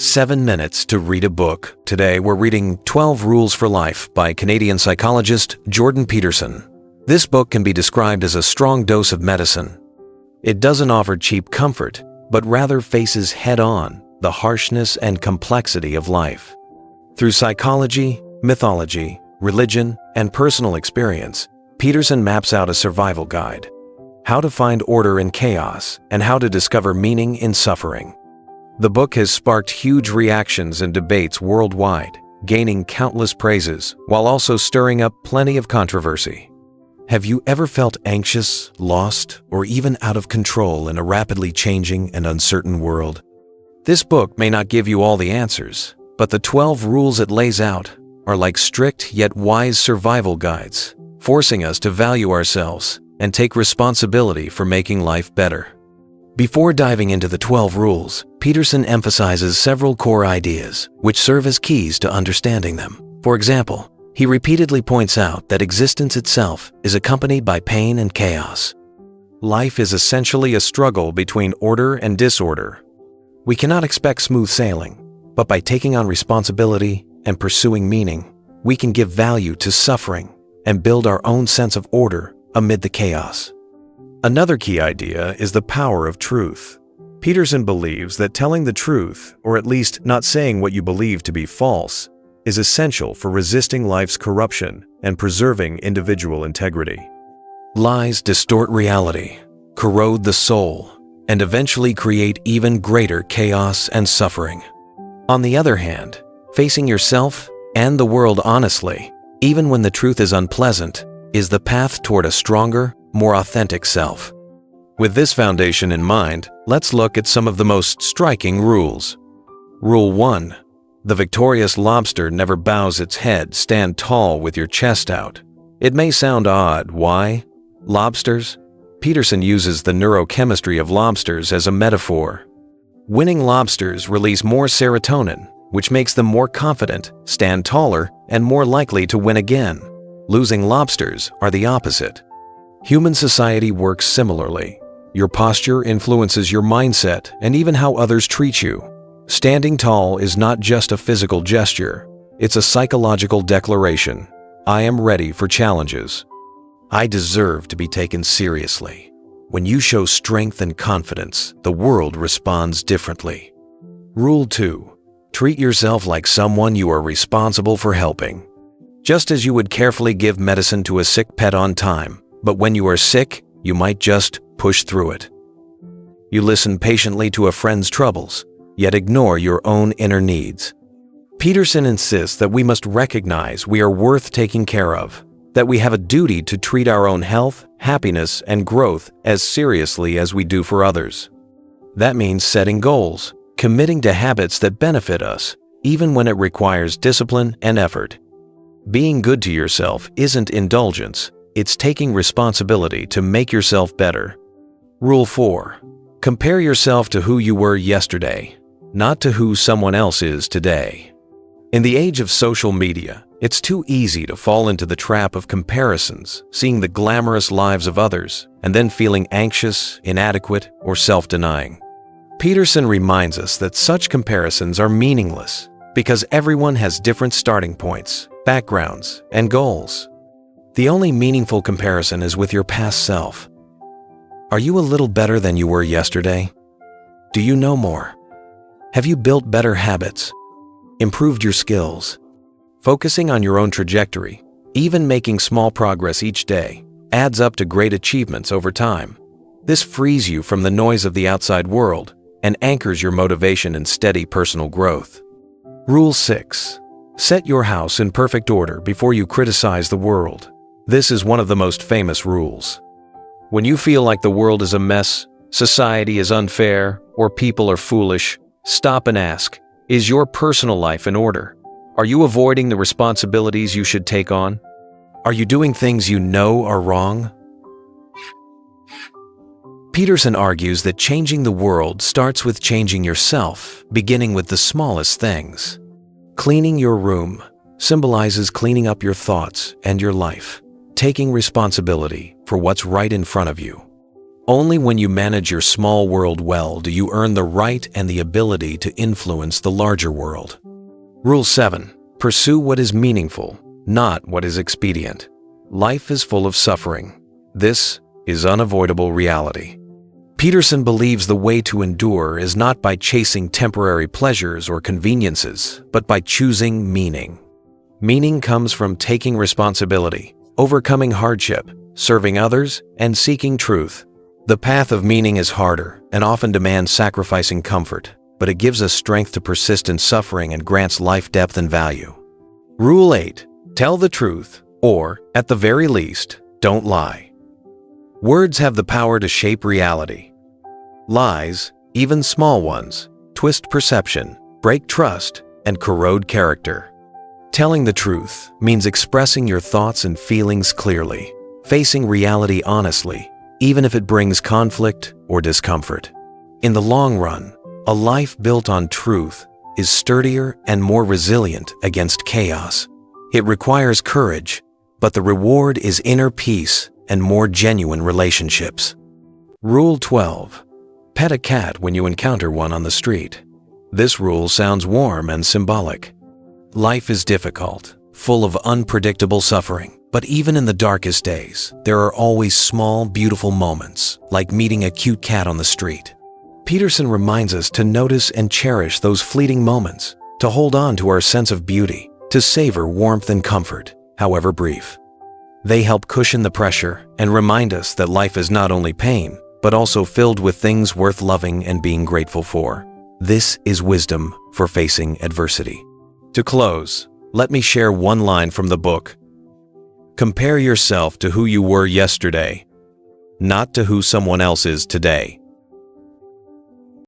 7 minutes to read a book. Today we're reading 12 Rules for Life by Canadian psychologist Jordan Peterson. This book can be described as a strong dose of medicine. It doesn't offer cheap comfort, but rather faces head-on the harshness and complexity of life. Through psychology, mythology, religion, and personal experience, Peterson maps out a survival guide: how to find order in chaos and how to discover meaning in suffering. The book has sparked huge reactions and debates worldwide, gaining countless praises while also stirring up plenty of controversy. Have you ever felt anxious, lost, or even out of control in a rapidly changing and uncertain world? This book may not give you all the answers, but the 12 rules it lays out are like strict yet wise survival guides, forcing us to value ourselves and take responsibility for making life better. Before diving into the 12 rules, Peterson emphasizes several core ideas which serve as keys to understanding them. For example, he repeatedly points out that existence itself is accompanied by pain and chaos. Life is essentially a struggle between order and disorder. We cannot expect smooth sailing, but by taking on responsibility and pursuing meaning, we can give value to suffering and build our own sense of order amid the chaos. Another key idea is the power of truth. Peterson believes that telling the truth, or at least not saying what you believe to be false, is essential for resisting life's corruption and preserving individual integrity. Lies distort reality, corrode the soul, and eventually create even greater chaos and suffering. On the other hand, facing yourself and the world honestly, even when the truth is unpleasant, is the path toward a stronger, more authentic self. With this foundation in mind, let's look at some of the most striking rules. Rule 1. The victorious lobster never bows its head. Stand tall with your chest out. It may sound odd. Why? Lobsters? Peterson uses the neurochemistry of lobsters as a metaphor. Winning lobsters release more serotonin, which makes them more confident, stand taller, and more likely to win again. Losing lobsters are the opposite. Human society works similarly. Your posture influences your mindset and even how others treat you. Standing tall is not just a physical gesture, it's a psychological declaration. I am ready for challenges. I deserve to be taken seriously. When you show strength and confidence, the world responds differently. Rule 2. Treat yourself like someone you are responsible for helping. Just as you would carefully give medicine to a sick pet on time, but when you are sick, you might just push through it. You listen patiently to a friend's troubles, yet ignore your own inner needs. Peterson insists that we must recognize we are worth taking care of, that we have a duty to treat our own health, happiness, and growth as seriously as we do for others. That means setting goals, committing to habits that benefit us, even when it requires discipline and effort. Being good to yourself isn't indulgence. It's taking responsibility to make yourself better. Rule 4. Compare yourself to who you were yesterday, not to who someone else is today. In the age of social media, it's too easy to fall into the trap of comparisons, seeing the glamorous lives of others, and then feeling anxious, inadequate, or self-denying. Peterson reminds us that such comparisons are meaningless because everyone has different starting points, backgrounds, and goals. The only meaningful comparison is with your past self. Are you a little better than you were yesterday? Do you know more? Have you built better habits? Improved your skills? Focusing on your own trajectory, even making small progress each day, adds up to great achievements over time. This frees you from the noise of the outside world and anchors your motivation in steady personal growth. Rule 6. Set your house in perfect order before you criticize the world. This is one of the most famous rules. When you feel like the world is a mess, society is unfair, or people are foolish, stop and ask, is your personal life in order? Are you avoiding the responsibilities you should take on? Are you doing things you know are wrong? Peterson argues that changing the world starts with changing yourself, beginning with the smallest things. Cleaning your room symbolizes cleaning up your thoughts and your life, taking responsibility for what's right in front of you. Only when you manage your small world well do you earn the right and the ability to influence the larger world. Rule 7. Pursue what is meaningful, not what is expedient. Life is full of suffering. This is unavoidable reality. Peterson believes the way to endure is not by chasing temporary pleasures or conveniences, but by choosing meaning. Meaning comes from taking responsibility, overcoming hardship, serving others, and seeking truth. The path of meaning is harder and often demands sacrificing comfort, but it gives us strength to persist in suffering and grants life depth and value. Rule 8. Tell the truth, or, at the very least, don't lie. Words have the power to shape reality. Lies, even small ones, twist perception, break trust, and corrode character. Telling the truth means expressing your thoughts and feelings clearly, facing reality honestly, even if it brings conflict or discomfort. In the long run, a life built on truth is sturdier and more resilient against chaos. It requires courage, but the reward is inner peace and more genuine relationships. Rule 12. Pet a cat when you encounter one on the street. This rule sounds warm and symbolic. Life is difficult, full of unpredictable suffering, but even in the darkest days, there are always small, beautiful moments, like meeting a cute cat on the street. Peterson reminds us to notice and cherish those fleeting moments, to hold on to our sense of beauty, to savor warmth and comfort, however brief. They help cushion the pressure and remind us that life is not only pain, but also filled with things worth loving and being grateful for. This is wisdom for facing adversity. To close, let me share one line from the book. Compare yourself to who you were yesterday, not to who someone else is today.